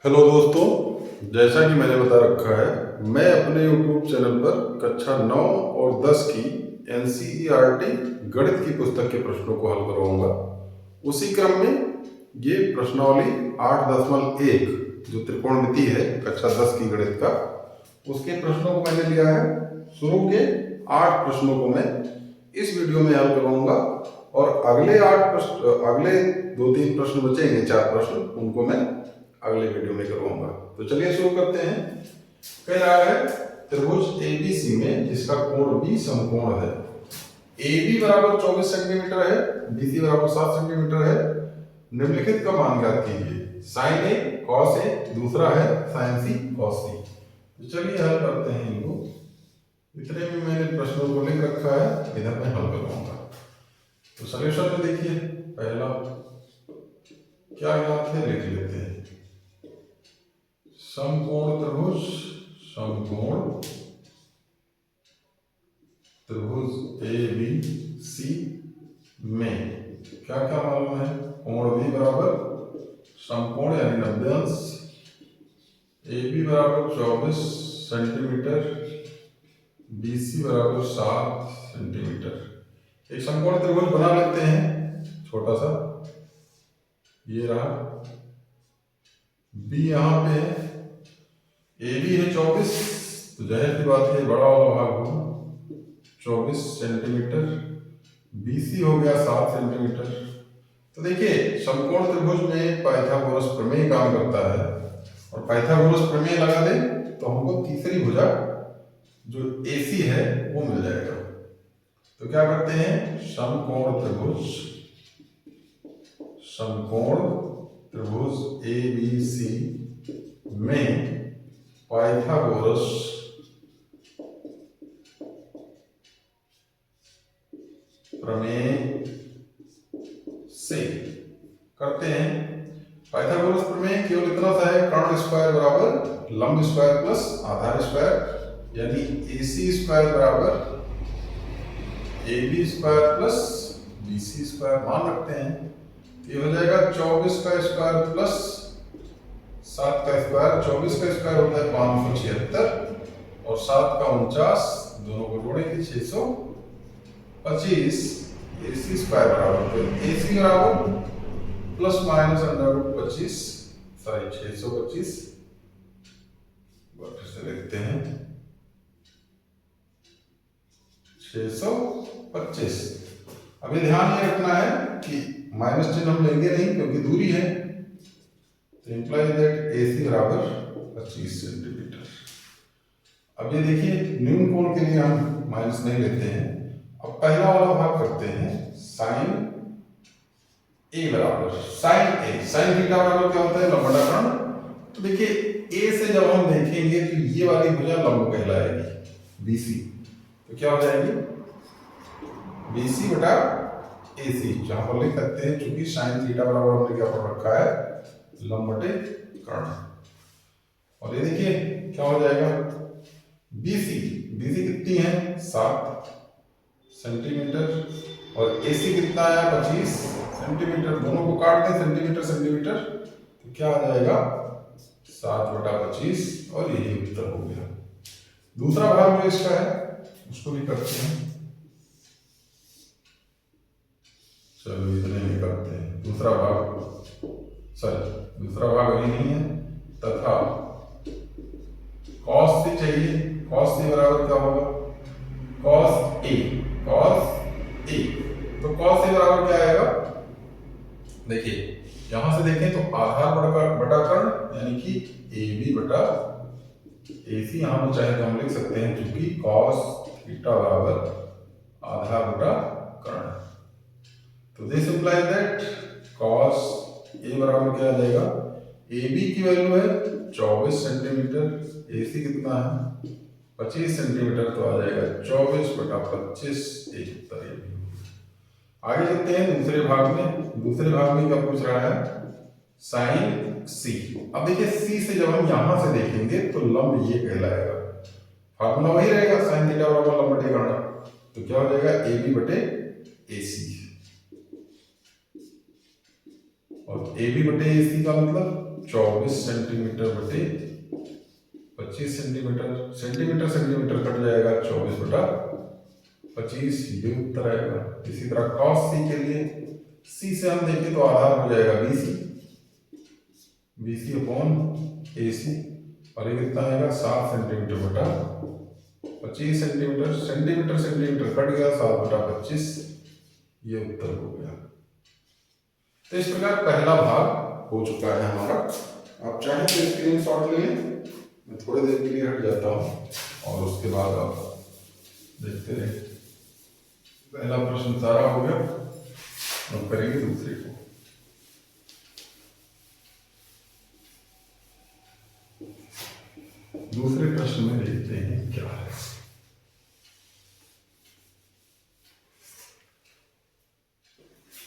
Hello दोस्तों, जैसा कि मैंने बता रखा है, मैं अपने YouTube चैनल पर कक्षा 9 और 10 की NCERT गणित की पुस्तक के प्रश्नों को हल करवाऊंगा। उसी क्रम में ये प्रश्नावली 8.1 जो त्रिकोणमिति है कक्षा 10 की गणित का, उसके प्रश्नों को मैंने लिया है। शुरू के 8 प्रश्नों को मैं इस वीडियो में हल करवाऊंगा और अगले 2-3 प्रश्न बचेंगे, 4 प्रश्न, उनको मैं अगले वीडियो में करवाऊंगा। तो चलिए शुरू करते हैं। कह रहा है त्रिभुज एबीसी में जिसका कोण बी समकोण है, AB बराबर 24 सेंटीमीटर है, BC बराबर 7 सेंटीमीटर है। निम्नलिखित का मान ज्ञात कीजिए। साइन ए कॉस ए, दूसरा है साइन सी कॉस सी। तो चलिए हल करते हैं इनको। इतने में मैंने प्रश्नों को लिख रखा है, इधर मैं हल करवाऊंगा। तो सॉल्यूशन में देखिए, पहला क्या ज्ञात है लिख लेते हैं। समकोण त्रिभुज ABC में क्या क्या मालूम है। कोण B बराबर समकोण यानी 90 अंश, AB बराबर 24 सेंटीमीटर, BC बराबर 7 सेंटीमीटर। एक समकोण त्रिभुज बना लेते हैं छोटा सा। ये रहा, B यहाँ पे है, AB है 24, तो जाहिर सी बात है बड़ा वाला भाग होगा 24 सेंटीमीटर, BC हो गया 7 सेंटीमीटर। तो देखिए समकोण त्रिभुज में पाइथागोरस प्रमेय काम करता है, और पाइथागोरस प्रमेय लगा दें तो हमको तीसरी भुजा जो AC है वो मिल जाएगा। तो क्या करते हैं, समकोण त्रिभुज ABC में पाइथागोरस प्रमेय से करते हैं। पाइथागोरस प्रमेय केवल इतना सा है, कर्ण स्क्वायर बराबर लंब स्क्वायर प्लस आधार स्क्वायर, यानी AC स्क्वायर बराबर AB square plus BC square मान रखते हैं। ये हो जाएगा 24 का स्क्वायर प्लस 7 का स्क्वायर। 24 का स्क्वायर होता है 576 और 7 का 49, दोनों को जोड़ेंगे 625। AC स्क्वायर बराबर, तो AC बराबर प्लस माइनस √25, सॉरी 625, फिर से लिखते हैं 625। अभी ध्यान ये रखना है कि माइनस चिन्ह हम लेंगे नहीं क्योंकि दूरी है, तो इंप्लाई दैट AC बराबर 25 सेंटीमीटर। अब ये देखिए न्यून कोण के लिए हम माइनस नहीं लेते हैं। अब पहला वाला भाग करते हैं, साइन A बराबर साइन थीटा बराबर क्या होता है, लंब बटा कर्ण। तो देखिए A से जब हम देखेंगे तो ये वाली भुजा लंब कहलाएगी BC, तो क्या हो जाएगी BC बटा AC, जहां पर लिख सकते हैं चूंकि साइन थीटा बराबर हमने क्या पढ़ रखा है, लंब बटे कर्ण। और ये देखिए क्या हो जाएगा, BC कितनी है 7 सेंटीमीटर, और AC कितना आया 25 सेंटीमीटर। दोनों को काट दें सेंटीमीटर, तो क्या आ जाएगा 7/25, और यही उत्तर हो गया। दूसरा भाग जो इसका है उसको भी करते हैं। चलो इतने ही करते हैं। दूसरा भाग अभी नहीं है। तथा cos C चाहिए। cos C बराबर क्या होगा, cos A। तो cos A बराबर क्या आएगा, देखिए यहां से देखें तो आधार बटा कर्ण यानी कि AB बटा AC। यहां पर चाहे तो हम लिख सकते हैं क्योंकि cos थीटा बराबर आधार बटा कर्ण। तो this implies that cos A बराबर क्या आ जाएगा, AB की वैल्यू है 24 सेंटीमीटर, AC कितना है 25 सेंटीमीटर, तो आ जाएगा 24/25, एक उत्तर ये भी। आगे चलते हैं दूसरे भाग में क्या पूछ रहा है, साइन C। अब देखिए C से जब हम यहां से देखेंगे तो लंब ये कहलाएगा, फार्मूला वही रहेगा, साइन थीटा बराबर लंब बटे कर्ण। तो क्या हो जाएगा AB बटे AC, और AB बटे AC का मतलब 24 सेंटीमीटर बटे 25 सेंटीमीटर। सेंटीमीटर सेंटीमीटर कट जाएगा, 24/25, ये उत्तर आएगा। इसी तरह cos c के लिए, c से हम देखें तो आधार हो जाएगा BC अपॉन AC, और ये कितना आएगा 7 सेंटीमीटर बटा 25 सेंटीमीटर। सेंटीमीटर सेंटीमीटर कट गया, 7/25, ये उत्तर हो गया। तो इस प्रकार पहला भाग हो चुका है हमारा। आप चाहें तो स्क्रीनशॉट ले लें, मैं थोड़ी देर के लिए हट जाता हूँ और उसके बाद आप देखते रहे। पहला प्रश्न सारा हो गया, अब करेंगे दूसरे को। दूसरे प्रश्न में देखते हैं क्या है।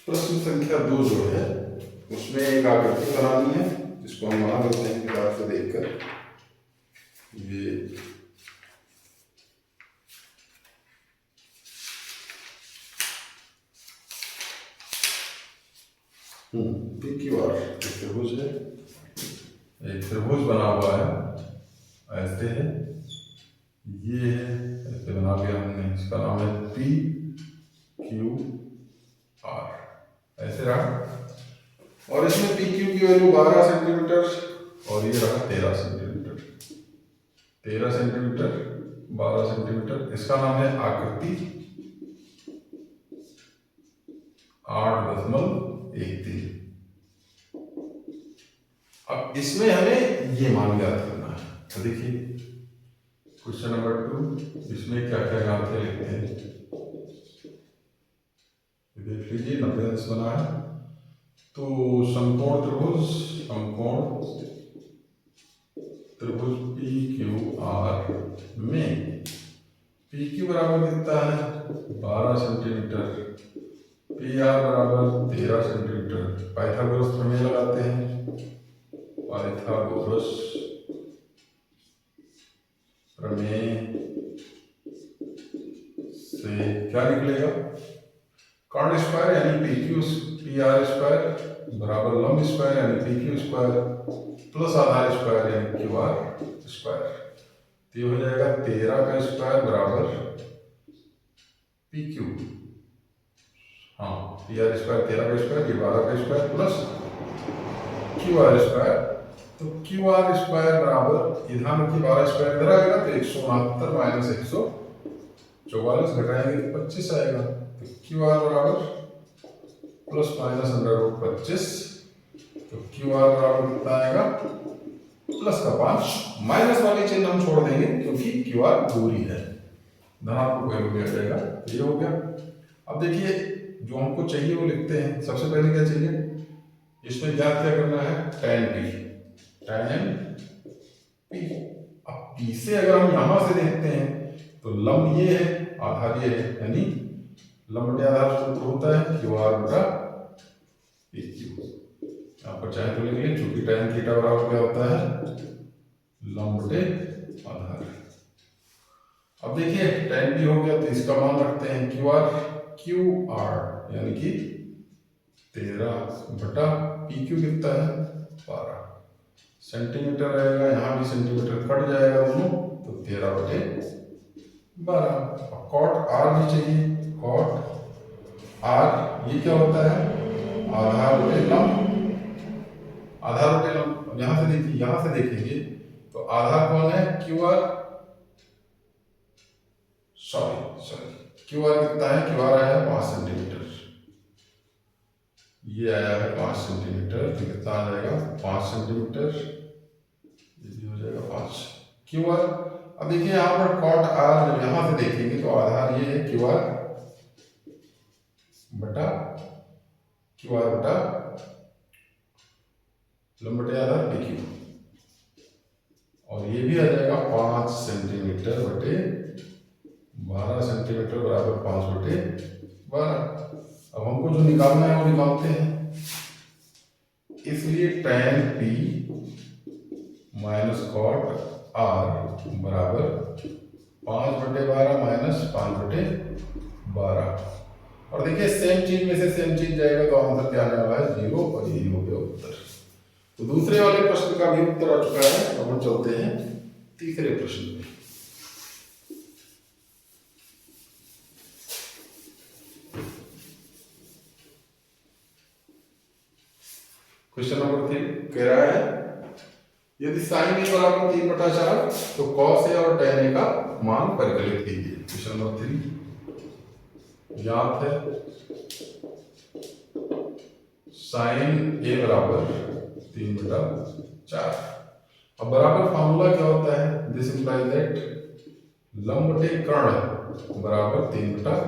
प्रश्न संख्या 2 जो है उसमें एक आकृति बनानी है, जिसको हम मान लेते हैं किताब से देखकर। ये PQR त्रिभुज है, एक त्रिभुज बना हुआ है, ऐसे है, ये है, ऐसे बना लिया हमने, इसका नाम है PQR, ऐसे रहा। और इसमें PQ की वैल्यू 12 सेंटीमीटर और ये रहा 13 सेंटीमीटर। 13 सेंटीमीटर 12 सेंटीमीटर, इसका नाम है आकृति 8.13। अब इसमें हमें ये मान ज्ञात करना है। तो देखिए क्वेश्चन नंबर 2, इसमें क्या क्या ज्ञात लिखते हैं, देख लीजिए। 90 अंश बना है, तो समकोण त्रिभुज PQR में PQ बराबर कितना है 12 सेंटीमीटर, PR बराबर 13 सेंटीमीटर। पाइथागोरस प्रमेय लगाते हैं, पाइथागोरस प्रमेय से क्या निकलेगा, कर्ण स्क्वायर यानी PR स्क्वायर बराबर लंब स्क्वायर यानी PQ स्क्वायर प्लस आधार स्क्वायर यानी QR स्क्वायर। तो ये हो जाएगा 13 का स्क्वायर बराबर PQ, हाँ PR स्क्वायर 13 का स्क्वायर, ये 12 का स्क्वायर प्लस QR स्क्वायर। तो QR स्क्वायर बराबर, ध्यान रखिए 12 स्क्वायर इधर आएगा तो 169 माइनस 144 घटाएंगे तो 25 आएगा। तो QR बराबर प्लस माइनस √25, तो QR बराबर कितना आएगा प्लस का 5, माइनस वाले चिन्ह हम छोड़ देंगे क्योंकि QR दूरी है, धनात्मक वैल्यू दिया जाएगा। तो ये हो गया। अब देखिए जो हमको चाहिए वो लिखते हैं। सबसे पहले क्या चाहिए, इसमें ज्ञात क्या करना है, tan P। अब P से अगर हम यहां से देखते हैं तो लंब ये है, आधार ये है, यानी लंब बटे आधार सूत्र होता है QR बटा PQ। आप चाहे तो लिख लें, चूंकि tan थीटा बराबर क्या होता है लंब बटे आधार। अब देखिए tan P हो गया तो इसका मान रखते हैं QR यानी कि 13 बटा PQ कितना है 12 सेंटीमीटर रहेगा, यहाँ भी सेंटीमीटर कट जाएगा दोनों, तो 13/12। कॉट R भी चाहिए, कॉट R ये क्या होता है आधार बटे लंब, आधार बटे लंब। यहाँ से देखिए, यहाँ से देखेंगे तो आधार कौन है QR कितना है, QR आया है 5 सेंटीमीटर, ये आया है 5 सेंटीमीटर, तो कितना आ जाएगा 5 सेंटीमीटर, ये भी हो जाएगा 5 QR। अब देखिए यहाँ पर कॉट R जब यहाँ से देखेंगे तो आधार ये है QR बटा लंब बटे आधार PQ, और ये भी आ जाएगा 5 सेंटीमीटर बटे 12 सेंटीमीटर बराबर 5/12। अब हमको जो निकालना है वो निकालते हैं। इसलिए tan P minus cot R बराबर 5/12 माइनस 5/12। और देखिए सेम चीज में से सेम चीज जाएगा तो आंसर क्या आने वाला है 0, और यही हो गया उत्तर। तो दूसरे वाले प्रश्न का भी उत्तर आ चुका है। अब हम चलते हैं तीसरे प्रश्न में। क्वेश्चन नंबर 3 कह रहा है यदि साइन ए बराबर 3/4 तो कॉस ए और tan ए का मान परिकलित कीजिए। क्वेश्चन नंबर 3 ज्ञात है साइन ए बराबर 3/4। अब बराबर फार्मूला क्या होता है? दिस इंप्लाइज दैट लंब बटे कर्ण बराबर 3/4।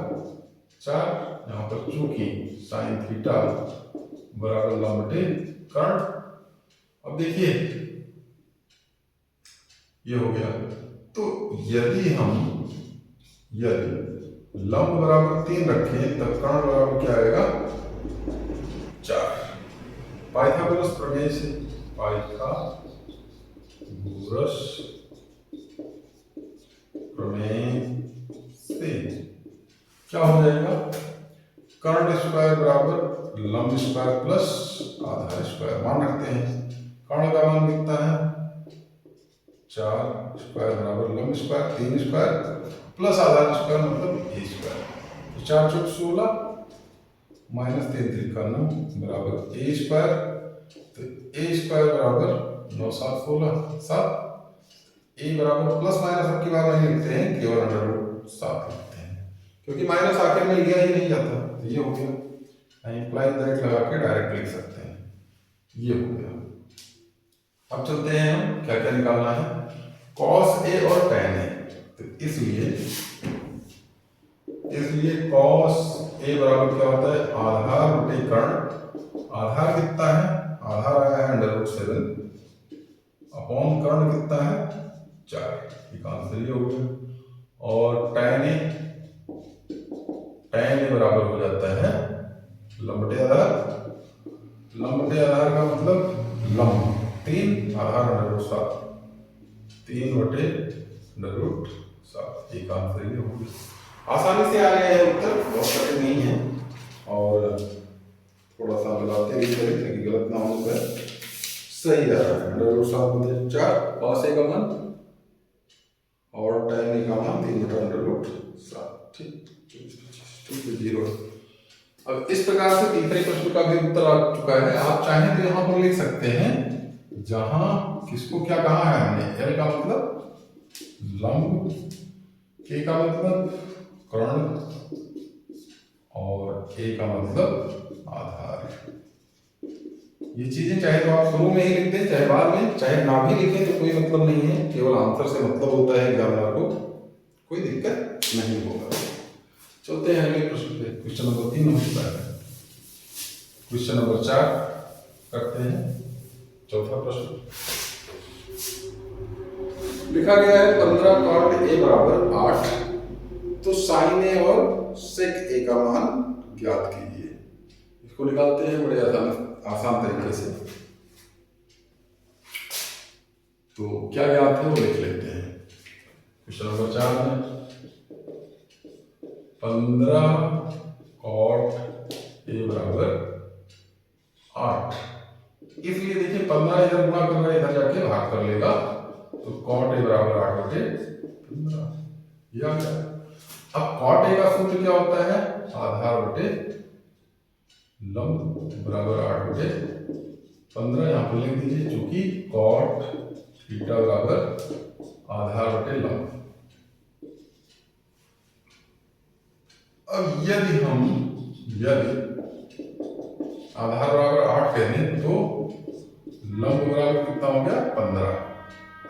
यहाँ पर चूंकि साइन थीटा बराबर लंब बटे कर्ण। अब देखिए ये हो गया। तो यदि लंब बराबर 3 रखें तब कर्ण बराबर क्या आएगा? 4। पाइथागोरस प्रमेय से क्या हो जाएगा? कर्ण स्क्वायर बराबर लंब स्क्वायर प्लस आधार स्क्वायर। मान रखते हैं कर्ण का मान कितना है? 4 स्क्वायर बराबर लंब स्क्वायर 3 स्क्वायर प्लस आधार स्क्वायर मतलब ए स्क्वायर। तो 4 चौक 16 माइनस 3 3 9 बराबर ए स्क्वायर। तो ए स्क्वायर बराबर 9 7 16 7। ए बराबर प्लस माइनस अब की बार नहीं लिखते हैं, केवल √7 लिखते हैं क्योंकि माइनस आखिर में लिया ही नहीं जाता। तो ये हो गया। इंप्लाइज दैट लगा के डायरेक्ट लिख सकते हैं। ये हो गया। अब चलते हैं हम क्या क्या निकालना है। cos ए और tan ए। तो इसलिए cos ए बराबर क्या होता है? आधार बटे कर्ण। आधार कितना है? आधार आया है √7 अपॉन कर्ण कितना है? 4। एक आंसर ये हो गया। और tan ए बराबर हो जाता है लंब बटे आधार। लंब बटे आधार का मतलब लंब 3 आधार √7 3 बटे √7। एक आंसर ये हो गया। आसानी से आ गया है उत्तर, बहुत कठिन नहीं है। और थोड़ा सा मिलाते भी करें ताकि गलत ना हो जाए। सही आ रहा है। √7 बटे 4 cos ए का मान और tan ए का मान 3 बटा √7। ठीक है 0। अब इस प्रकार से तीसरे प्रश्न का भी उत्तर आ चुका है। आप चाहें तो यहाँ पर लिख सकते हैं जहां किसको क्या कहा है हमने। L का मतलब लंब, K का मतलब कर्ण और A का मतलब आधार। ये चीजें चाहे तो आप शुरू में ही लिख दें, चाहे बाद में, चाहे ना भी लिखें तो कोई मतलब नहीं है। केवल आंसर से मतलब होता है एग्जामिनर को, कोई दिक्कत नहीं होगा। चलते हैं अगले प्रश्न पे। क्वेश्चन नंबर 3 होता है। क्वेश्चन नंबर 4 करते हैं। चौथा प्रश्न लिखा गया है 15 cot ए बराबर 8 तो साइन ए और सेक ए का मान ज्ञात कीजिए। इसको निकालते हैं बड़े आसान तरीके से। तो क्या ज्ञात है वो लिख लेते हैं। क्वेश्चन नंबर 4 में 15 cot ए बराबर 8। इसलिए देखिए 15 इधर गुणा कर रहा है, इधर जाके भाग कर लेगा। तो cot ए बराबर 8 बटे 15 ये आ गया। अब cot ए का सूत्र क्या होता है? आधार बटे लंब बराबर 8 बटे 15। यहाँ पर लिख दीजिए चूंकि cot थीटा बराबर आधार बटे लंब। अब यदि आधार बराबर 8 कह दें तो लंब बराबर कितना हो गया? 15।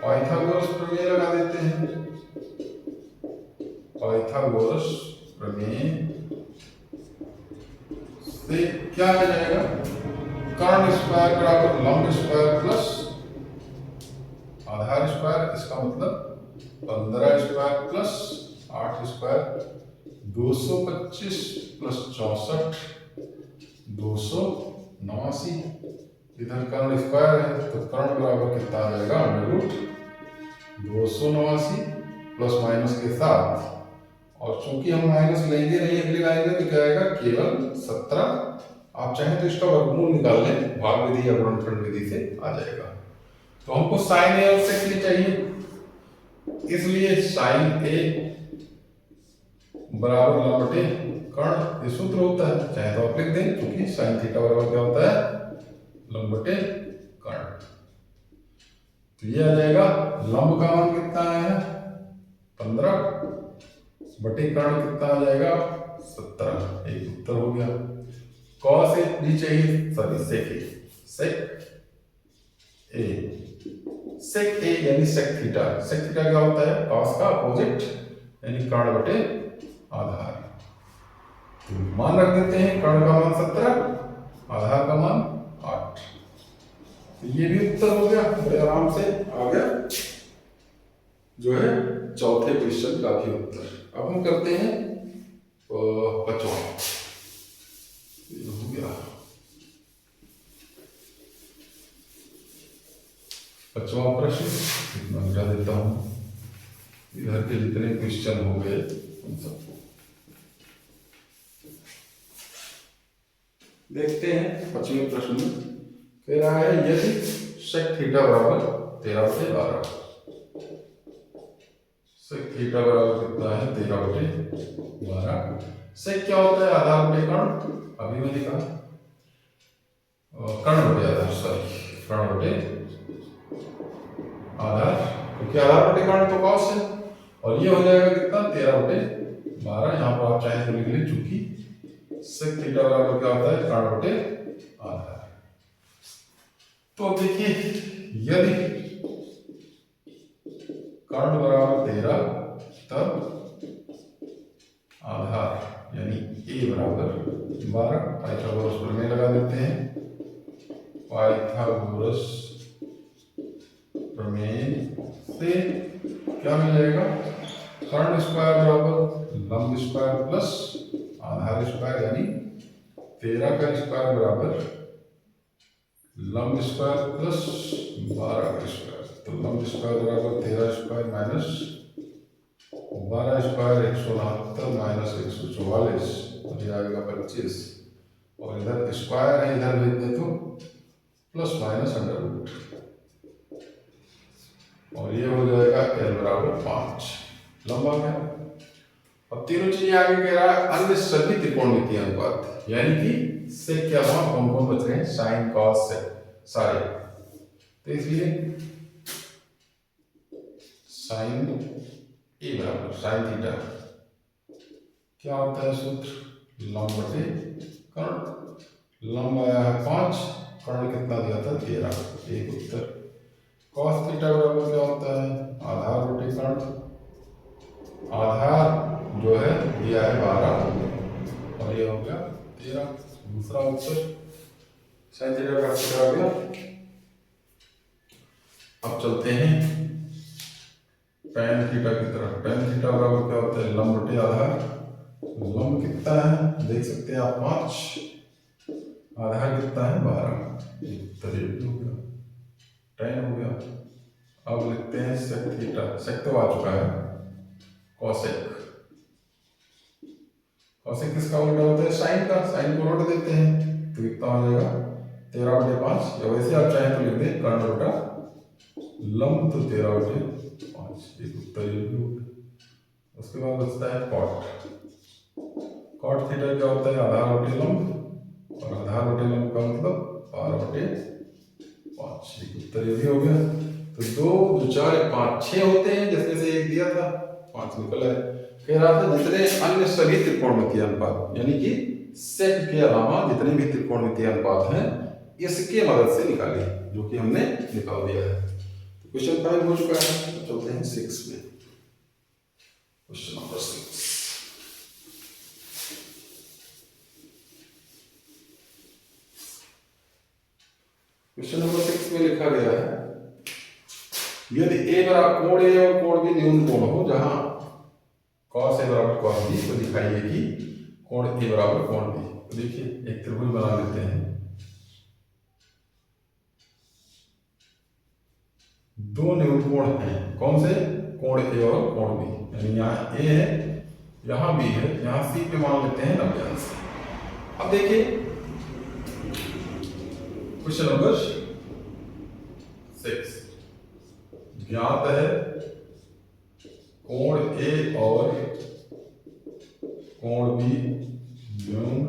पाइथागोरस प्रमेय लगा देते हैं। पाइथागोरस प्रमेय से क्या आ जाएगा? कर्ण स्क्वायर बराबर लंब स्क्वायर प्लस आधार स्क्वायर। इसका मतलब 15 स्क्वायर प्लस 8 स्क्वायर 225 प्लस 64 289। इधर कर्ण स्क्वायर है तो कर्ण बराबर कितना आ जाएगा? √289 प्लस माइनस के साथ। और चूंकि हम माइनस लेंगे नहीं अगली लाइन में तो क्या आएगा? केवल 17 आप चाहें तो इसका वर्गमूल निकाल लें, भाग विधि या गुणनखंड विधि से आ जाएगा। तो हमको साइन ए और सेक ए चाहिए, इसलिए साइन ए बराबर लंब बटे कर्ण, ये सूत्र होता है, चाहे तो आप लिख दें, क्योंकि साइन थीटा बराबर क्या होता है, लंब बटे कर्ण। तो ये आ जाएगा, लंब का मान कितना है 15 बटे कर्ण कितना आ जाएगा 17, एक उत्तर हो गया। कॉस ए भी चाहिए, सॉरी सेक ए यानी सेक थीटा क्या होता है, कॉस का अपोजिट यानी कर्ण बटे आधार। तो मान रख देते हैं, कर्ण का मान 17, आधार का मान 8। तो ये भी उत्तर हो गया, बड़े आराम से आ गया जो है चौथे क्वेश्चन का भी उत्तर। अब हम करते हैं पांचवा, हो गया पांचवा प्रश्न, इतना मिटा देता हूं, इधर के जितने क्वेश्चन हो गए उन सबको देखते हैं। पांचवें प्रश्न में कह रहा है, यदि सेक थीटा बराबर 13/12, सेक थीटा बराबर कितना है 13/12, सेक क्या होता है, आधार बटे कर्ण, अभी मैंने कहा कर्ण बटे आधार, सॉरी कर्ण बटे आधार, क्योंकि आधार बटे कर्ण तो कॉस है, और ये हो जाएगा कितना 13/12। यहाँ पर आप चाहे तो लिख लें, चूंकि सेक थीटा बराबर क्या होता है कर्ण बटे आधार। तो अब देखिए, यदि कर्ण बराबर 13 तब आधार यानी ए बराबर 12, पाइथागोरस प्रमेय लगा देते हैं। पाइथागोरस प्रमेय से क्या मिल जाएगा, कर्ण स्क्वायर बराबर लंब स्क्वायर प्लस आधार स्क्वायर, यानी 13 का स्क्वायर बराबर लंब स्क्वायर प्लस 12 का स्क्वायर। तो लंब स्क्वायर बराबर 13 स्क्वायर माइनस 12 स्क्वायर 169 माइनस 144, तो ये आएगा 25, और इधर स्क्वायर है, इधर भेज दें तो प्लस माइनस अंडर रूट, और ये हो जाएगा l बराबर 5, लंबा गया। अब तीनों चीजें आगे कह रहा है, अन्य सभी त्रिकोणमितीय अनुपात, यानी कि सेक के अलावा कौन कौन बच रहे हैं, साइन कॉस सेक सारे। तो इसलिए साइन ए बराबर साइन थीटा क्या होता है सूत्र, लंब बटे कर्ण, लंब आया है 5, कर्ण कितना दिया था 13, एक उत्तर। कॉस थीटा बराबर क्या होता है, आधार बटे कर्ण, आधार जो है दिया है 12, और ये हो गया 13, दूसरा उत्तर। साइन थीटा का उत्तर आ गया। अब चलते हैं tan थीटा की तरफ। tan थीटा बराबर क्या होता है, लंब बटे आधार, लंब कितना है देख सकते हैं आप 5, आधार कितना है 12, उत्तर ये हो गया, tan हो गया। अब लिखते हैं सेक थीटा, सेक तो आ चुका है, कॉसेक, कॉसेक किसका उल्टा होता है, साइन का, साइन को उल्टा देते हैं, तो कितना हो जाएगा 13/5, या वैसे आप चाहें तो लिख दें कर्ण बटा लंब, तो 13/5, एक उत्तर ये भी हो गया। उसके बाद बचता है कॉट, कॉट थीटा क्या होता है, आधार बटे लंब, और आधार बटे लंब का मतलब 12/5, एक उत्तर ये भी हो गया। तो 2 2 4 5 6 होते हैं, जिसमें से एक दिया था 5 निकल आए। कह रहा था जितने अन्य सभी त्रिकोणमितीय अनुपात, यानी कि सेक के अलावा जितने भी त्रिकोणमितीय अनुपात हैं, इसके मदद से निकालिए, जो कि हमने निकाल दिया है। तो क्वेश्चन 5 हो चुका है, तो चलते हैं 6 में। क्वेश्चन नंबर 6, क्वेश्चन नंबर 6 में लिखा गया है, यदि ए बराबर कोण ए और कोण बी न्यून कोण हो, जहां कॉस ए बराबर कॉस बी, तो दिखाइए कि कोण ए बराबर कोण बी। तो देखिए एक त्रिभुज बना लेते हैं, दो न्यून कोण हैं, कौन से, कोण ए और कोण बी, यानी यहाँ ए है, यहाँ बी है, यहाँ सी पे मान लेते हैं 90 अंश। अब देखिए क्वेश्चन नंबर 6, ज्ञात है कोण ए और कोण बी न्यून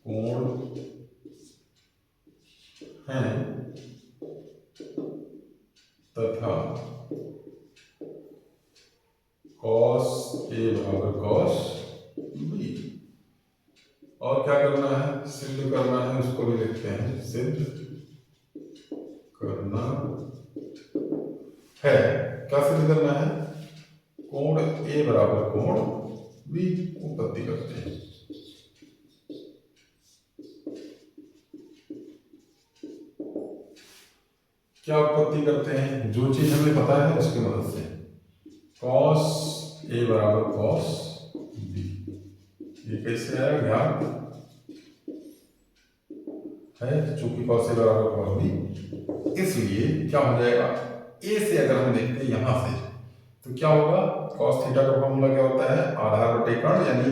कोण हैं तथा cos A बराबर cos B। और क्या करना है, सिद्ध करना है, उसको भी लिखते हैं सिद्ध करना है। क्या सिद्ध करना है, कोण A बराबर कोण B उत्पत्ति करते हैं। क्या उत्पत्ति करते हैं, जो चीज हमें पता है उसकी मदद से। cos A बराबर cos B, ये कैसे आया, ज्ञात है चूंकि cos A बराबर cos B, इसलिए क्या हो जाएगा, A से अगर हम देखते हैं यहां से तो क्या होगा, cos थीटा का फॉर्मूला क्या होता है, आधार बटे कर्ण यानी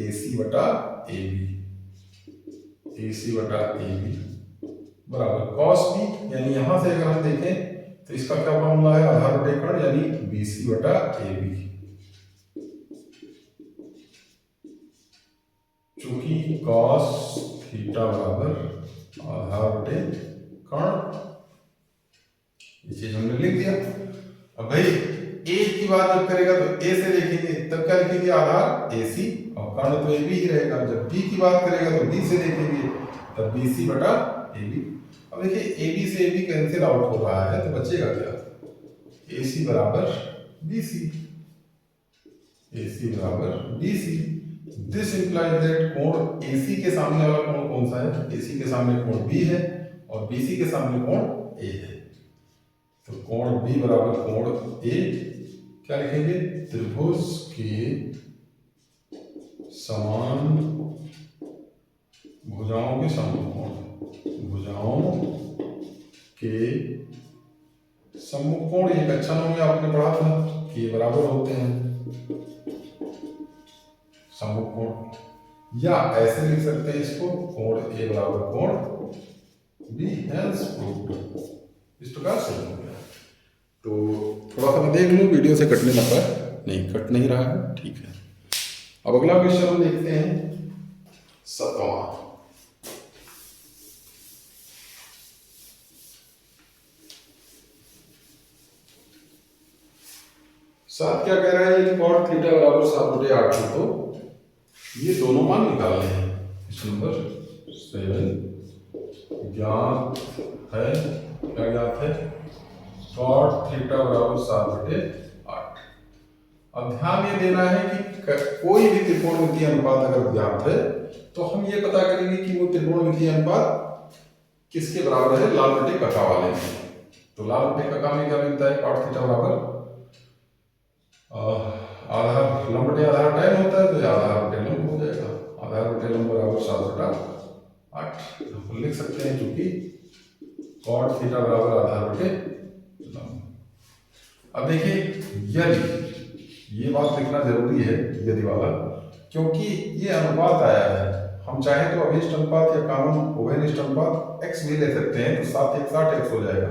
AC बटा AB, AC बटा AB बराबर cos B, यानी यहां से अगर हम देखें तो इसका क्या फॉर्मूला है, आधार बटे कर्ण यानी BC बटा AB। चूंकि cos थीटा बराबर आधार बटे कर्ण, ये चीज हमने लिख दिया। अब भाई A की बात जब करेगा तो A से देखेंगे, तब क्या लिखेंगे, आधार AC, और कर्ण तो AB ही रहेगा। जब B की बात करेगा तो B से देखेंगे, तब BC बटा AB। अब देखिए AB से AB कैंसिल आउट हो रहा है तो बचेगा क्या, AC बराबर BC, AC बराबर BC। दिस इंप्लाइज दैट कोण AC के सामने वाला कोण कौन सा है, AC के सामने कोण B है और BC के सामने कोण A है। तो कोण B बराबर कोण A, क्या लिखेंगे, त्रिभुज के समान भुजाओं के समकोण, भुजाओं के समकोण, ये कक्षा 9 में आपने पढ़ा था कि ये बराबर होते हैं समकोण, या ऐसे लिख सकते हैं इसको, कोण A बराबर कोण B, हेंस प्रूव्ड। इस प्रकार से हो गया। तो थोड़ा सा मैं देख लूं वीडियो से कटने लगा है, नहीं कट नहीं रहा है, ठीक है। अब अगला क्वेश्चन हम देखते हैं 7वां। सात क्या कह रहा है, ये cot थीटा बराबर 7/8 है, तो ये दोनों मान निकालने हैं। क्वेश्चन नंबर 7, ज्ञात है, क्या ज्ञात है, cot थीटा बराबर 7/8। अब ध्यान ये देना है कि कोई भी त्रिकोणमितीय अनुपात अगर ज्ञात है तो हम ये पता करेंगे कि वो त्रिकोणमितीय अनुपात किसके बराबर है, लाल बटे कका वाले में। तो लाल बटे कका में क्या मिलता है, cot थीटा बराबर आधार लंब बटे आधार tan होता है, तो ये आधार बटे लंब हो जाएगा, आधार बटे लंब बराबर 7/8 हम लिख सकते हैं, क्योंकि cot थीटा बराबर आधार बटे लंब। अब देखिए यदि, ये बात लिखना जरूरी है यदि वाला, क्योंकि ये अनुपात आया है, हम चाहे तो अभिष्ट अनुपात या कॉमन उभयनिष्ठ अनुपात x भी ले सकते हैं, तो 7 × 60x हो जाएगा।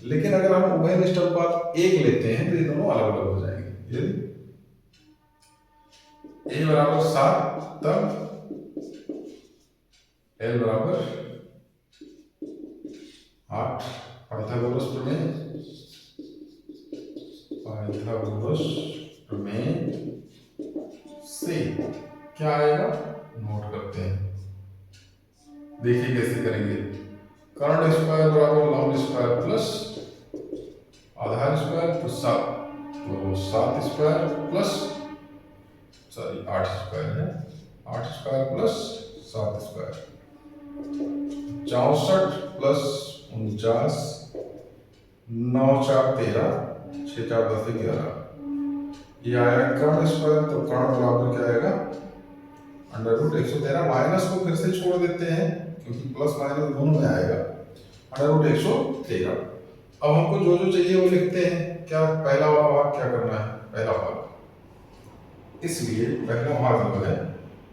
लेकिन अगर हम उभयनिष्ठ अनुपात 1 लेते हैं तो ये दोनों अलग अलग हो जाएंगे। यदि a बराबर 7 तब l बराबर 8। पाइथागोरस प्रमेय, पाइथागोरस प्रमेय से क्या आएगा, नोट करते हैं, देखिए कैसे करेंगे। कर्ण स्क्वायर बराबर लंब स्क्वायर प्लस आधार स्क्वायर, तो 7 स्क्वायर प्लस 8 स्क्वायर है, 8 स्क्वायर प्लस 7 स्क्वायर, 64 प्लस 49, 9 4 13, 6 4 10 11, ये आया कर्ण स्क्वायर। तो कर्ण बराबर क्या आएगा, √113, माइनस को फिर से छोड़ देते हैं क्योंकि प्लस माइनस दोनों में आएगा, √113। अब हमको जो जो चाहिए वो लिखते हैं। क्या पहला वाला भाग क्या करना है, पहला भाग, इसलिए पहला भाग जो है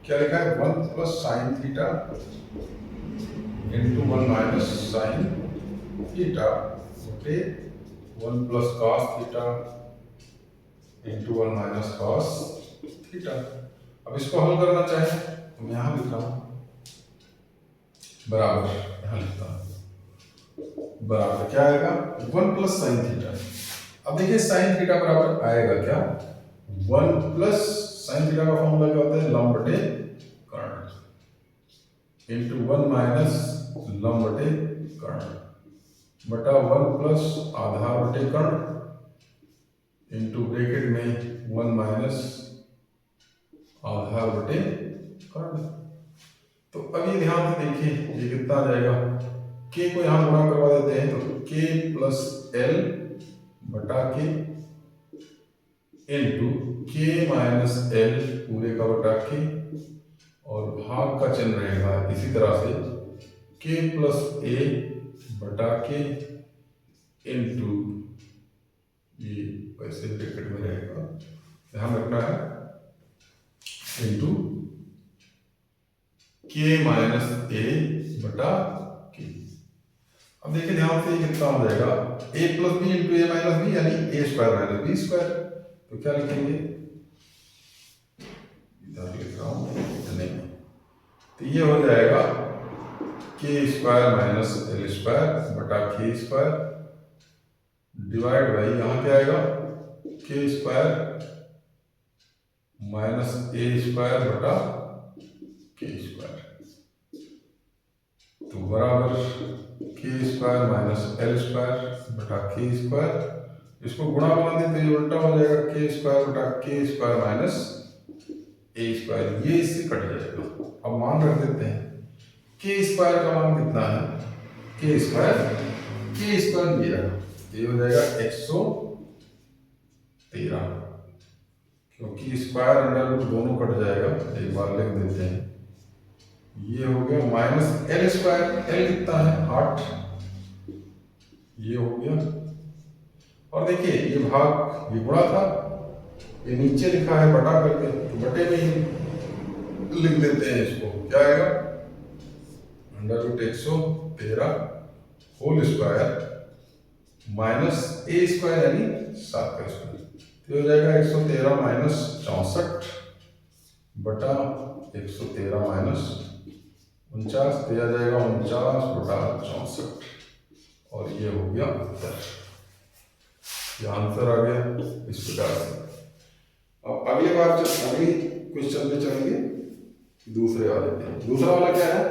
क्या लिखा है, 1 + sin θ into 1 minus sine theta बटे 1 plus cos theta into 1 minus cos theta. अब इसको हल करना चाहे तो मैं यहाँ लिख रहा हूँ बराबर, यहाँ लिखता हूँ बराबर क्या आएगा 1 प्लस साइन थीटा। अब देखिए साइन थीटा बराबर आएगा क्या 1 प्लस साइन थीटा का फॉर्मूला क्या होता है लंब बटे कर्ण इंटू 1 माइनस लंब बटे कर्ण बटा 1 प्लस आधार बटे कर्ण इंटू ब्रैकेट में 1 माइनस आधार बटे कर्ण। तो अब ये ध्यान से देखिए ये कितना आ जाएगा k को यहाँ गुणा करवा देते हैं तो k प्लस l बटा के इंटू के माइनस एल पूरे का बटा के और भाग का चिन्ह रहेगा इसी तरह से के प्लस ए बटा के इंटू ये वैसे ब्रैकेट में रहेगा ध्यान रखना है इंटू के माइनस ए बटा के। अब देखिए ध्यान से कितना हो जाएगा a plus b into a minus b यानी a square minus b square. तो क्या लिखेंगे इधर लिख रहा हूँ नहीं तो ये हो जाएगा के स्क्वायर माइनस एल स्क्वायर बटा के स्क्वायर डिवाइड बाई यहाँ क्या आएगा के स्क्वायर माइनस ए स्क्वायर बटा के स्क्वायर तो बराबर के स्क्वायर माइनस एल स्क्वायर बटा के स्क्वायर। इसको गुणा बना देते हैं उल्टा हो जाएगा के स्क्वायर बटा के स्क्वायर माइनस ए स्क्वायर ये इससे कट जाएगा। अब मान रख देते हैं के स्क्वायर का मान कितना है के स्क्वायर दिया ये हो जाएगा 113 क्योंकि स्क्वायर अंडर रूट दोनों कट जाएगा एक बार लिख देते हैं ये हो गया माइनस एल स्क्वायर एल कितना है 8 ये हो गया और देखिए ये भाग ये गुणा था ये नीचे लिखा है बटा करके तो बटे में ही लिख देते हैं इसको क्या आएगा under root 113 whole square minus A square यानी 7 का स्क्वायर तो हो जाएगा 113 माइनस 64 बटा 113 माइनस 49 दिया जाएगा 49 बटा 64 और ये हो गया उत्तर। ये आंसर आ गया इस प्रकार से। अब अगले बार जब अगली क्वेश्चन में चलेंगे दूसरे वाले पे। दूसरा वाला क्या है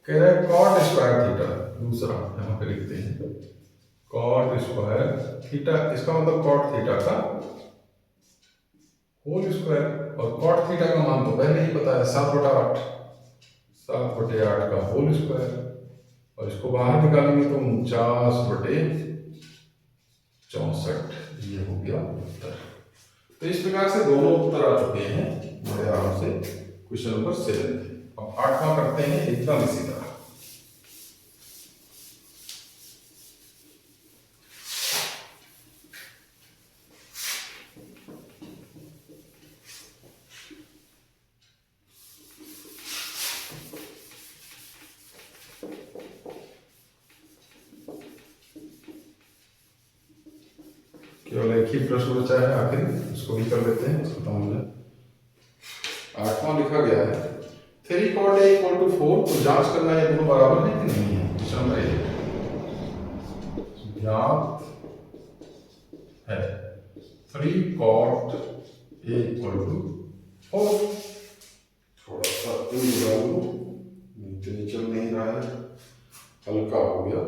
कह रहे हैं कॉट स्क्वायर थीटा दूसरा यहाँ पे लिखते हैं कॉट स्क्वायर थीटा इसका मतलब कॉट थीटा का होल स्क्वायर और कॉट थीटा का मान तो पहले ही पता है 7 बटा 8 7 बटे 8 का होल स्क्वायर और इसको बाहर निकालेंगे तो 49 बटे 64 ये हो गया उत्तर। तो इस प्रकार से दोनों उत्तर आ चुके हैं बड़े आराम से क्वेश्चन नंबर 7। अब 8वां करते हैं एकदम इसी तरह। केवल एक ही प्रश्न बचा है आखिर इसको भी कर लेते हैं खत्म हो जाए। 8वां लिखा गया है 3 cot a इक्वल टू 4 तो जांच करना ये दोनों बराबर है कि नहीं है। क्वेश्चन नंबर 1 ज्ञात है 3 cot a इक्वल टू 4 थोड़ा सा नीचे चल नहीं रहा है हल्का हो गया।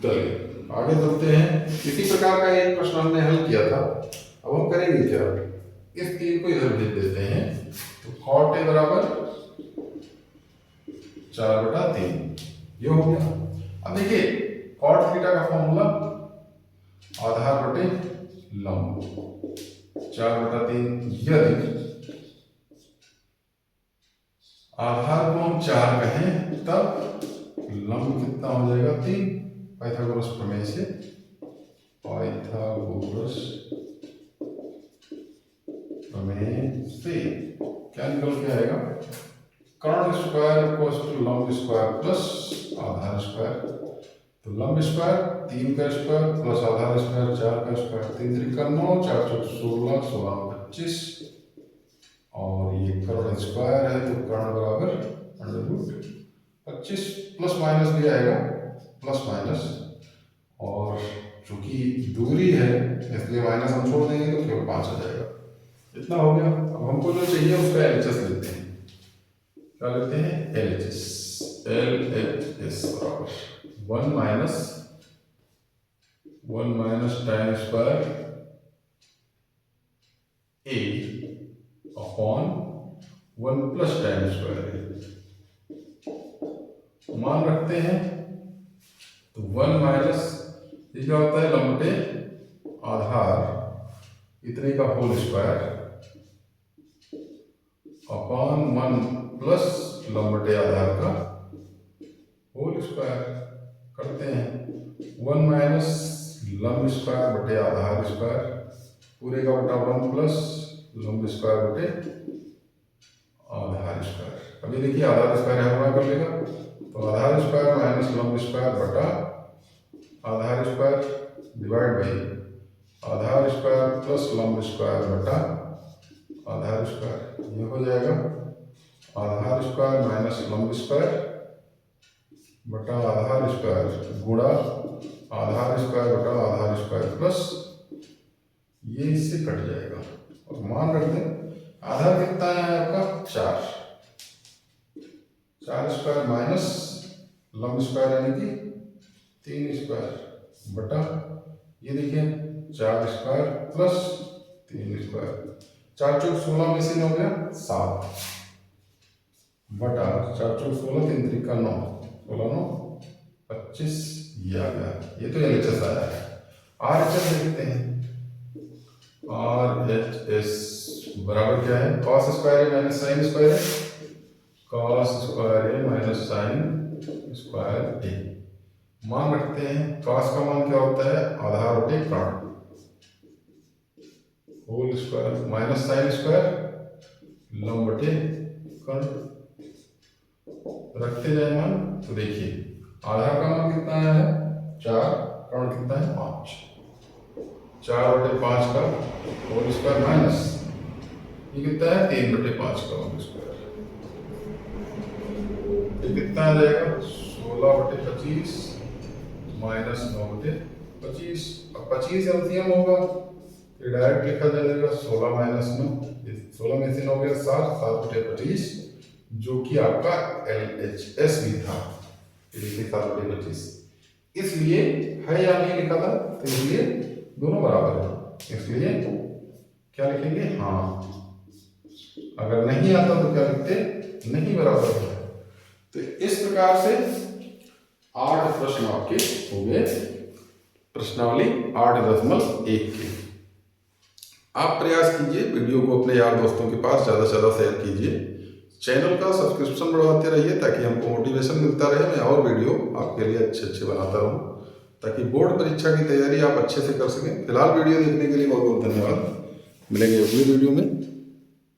चलिए आगे चलते हैं। इसी प्रकार का एक प्रश्न हमने हल किया था। अब हम करेंगे क्या इस 3 को इधर भेज देते हैं तो cot a बराबर 4 बटा 3 ये हो गया। अब देखिए cot थीटा का फॉर्मूला आधार बटे लंब 4 बटा 3 यदि आधार को हम 4 कहें तब लंब कितना हो जाएगा 3 पाइथागोरस प्रमेय से क्या निकल के आएगा, कर्ण स्क्वायर इक्वल्स टू लंब स्क्वायर प्लस आधार स्क्वायर। तो लंब स्क्वायर 3 का स्क्वायर प्लस आधार स्क्वायर 4 का स्क्वायर, 3 3 9, 4 4 16, 16 25, और ये कर्ण स्क्वायर है तो कर्ण बराबर √25 प्लस माइनस भी आएगा, प्लस माइनस, और चूंकि दूरी है इसलिए माइनस हम छोड़ देंगे तो केवल 5 आ जाएगा। इतना हो गया। अब हमको जो चाहिए उसका LHS लेते हैं। क्या लेते हैं? LHS। LHS बराबर 1 minus tan square A upon 1 plus tan square A। मान रखते हैं तो 1 माइनस ये क्या होता है, लंबटे आधार इतने का होल स्क्वायर अपॉन 1 प्लस लंबटे आधार का होल स्क्वायर। करते हैं 1 माइनस लंब स्क्वायर बटे आधार स्क्वायर पूरे का बटा 1 प्लस लंब स्क्वायर बटे आधार स्क्वायर। अभी देखिए आधार स्क्वायर है कर लेगा, तो आधार स्क्वायर माइनस लंब स्क्वायर बटा आधार स्क्वायर डिवाइड बाई आधार स्क्वायर प्लस लंब स्क्वायर बटा आधार स्क्वायर। ये हो जाएगा आधार स्क्वायर माइनस लंब स्क्वायर बटा आधार स्क्वायर गुणा आधार स्क्वायर बटा आधार स्क्वायर प्लस, ये इससे कट जाएगा। और मान रख दें आधार कितना है आपका 4 स्क्वायर माइनस लंब स्क्वायर यानी कि 3 स्क्वायर बटा ये देखिए 4 स्क्वायर प्लस 3 स्क्वायर, 4 चौक 16 में से हो गया 7 बटा 4 चौक 16, 3 3 का 9, 16 9 25, ये आ गया। ये तो LHS आया है। RHS देखते हैं। RHS बराबर क्या है, cos square A minus sine square है, cos square A minus sine square A। मान रखते हैं cos का मान क्या होता है, आधार बटे कर्ण whole square minus sine square लंब बटे कर्ण। रखते जाए मान, तो देखिए आधार का मान कितना है 4, कर्ण कितना है 5, 4 बटे 5 का होल स्क्वायर माइनस ये कितना है 3 बटे 5 का होल स्क्वायर। ये कितना आ जाएगा 16 बटे 25 माइनस 9 बटे 25। अब 25 एलसीएम होगा तो डायरेक्ट लिखा जाएगा 16 माइनस 9, 16 में से 9 गया 7, 7 बटे 25 जो कि आपका LHS भी था, इसलिए 7 बटे 25। इसलिए है या नहीं लिखा था, तो इसलिए दोनों बराबर है, इसलिए क्या लिखेंगे हाँ। अगर नहीं आता तो क्या लिखते, नहीं बराबर है। तो इस प्रकार से 8 प्रश्न आपके हो गए प्रश्नावली 8.1 के। आप प्रयास कीजिए वीडियो को अपने यार दोस्तों के पास ज़्यादा से ज़्यादा शेयर कीजिए। चैनल का सब्सक्रिप्शन बढ़वाते रहिए ताकि हमको मोटिवेशन मिलता रहे, मैं और वीडियो आपके लिए अच्छे बनाता रहूँ ताकि बोर्ड परीक्षा की तैयारी आप अच्छे से कर सकें। फिलहाल वीडियो देखने के लिए बहुत बहुत धन्यवाद। मिलेंगे अगली वीडियो में।